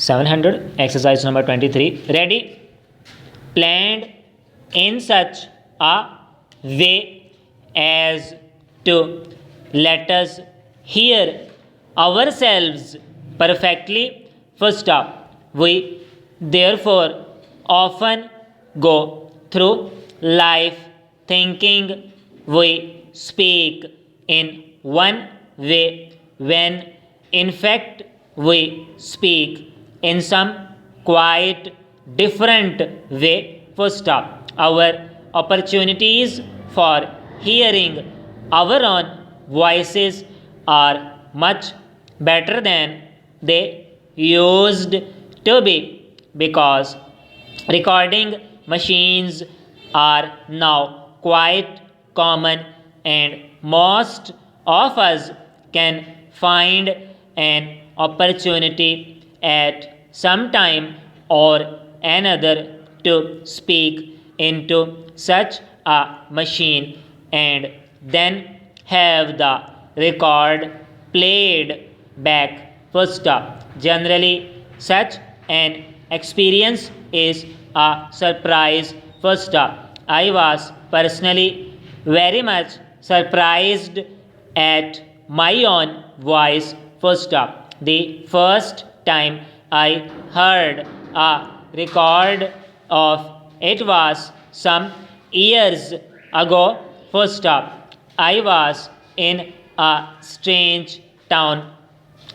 700. Exercise number 23. Ready? Planned in such a way as to let us hear ourselves perfectly. First up, we therefore often go through life thinking we speak in one way when in fact we speak in some quite different way. First up, our opportunities for hearing our own voices are much better than they used to be because recording machines are now quite common and most of us can find an opportunity at some time or another to speak into such a machine and then have the record played back. First up, generally such an experience is a surprise. First up, I was personally very much surprised at my own voice. First up, the first time I heard a record of it was some years ago. First up, I was in a strange town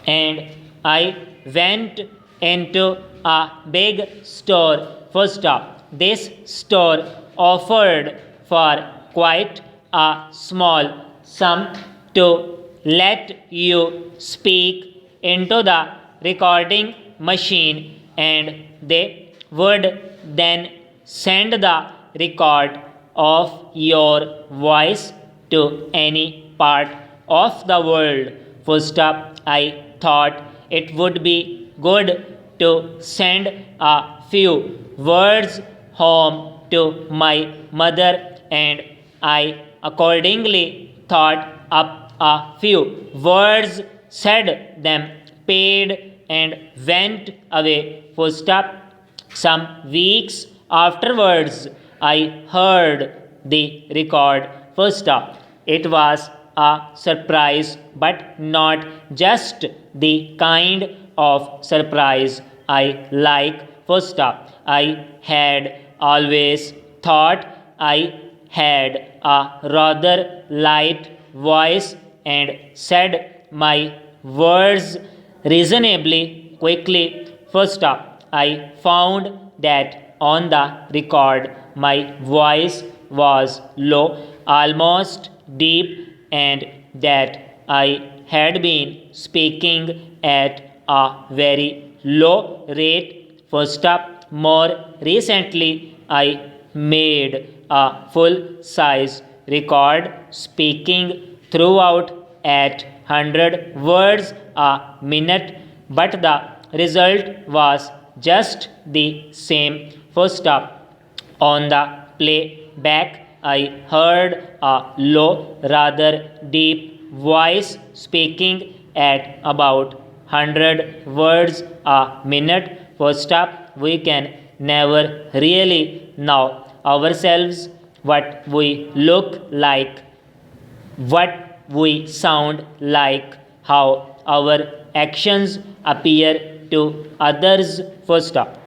and I went into a big store. First up, this store offered for quite a small sum to let you speak into the recording machine and they would then send the record of your voice to any part of the world. First up, I thought it would be good to send a few words home to my mother and I accordingly thought up a few words, said them, paid and went away. First up, some weeks afterwards, I heard the record. First up, it was a surprise, but not just the kind of surprise I like. First up, I had always thought I had a rather light voice and said my words reasonably quickly. First up, I found that on the record my voice was low, almost deep, and that I had been speaking at a very low rate. First up, more recently, I made a full size record speaking throughout at 100 words a minute, but the result was just the same. First up, on the playback, I heard a low, rather deep voice speaking at about 100 words a minute. First up, we can never really know ourselves, what we look like, what we sound like, how our actions appear to others. First up,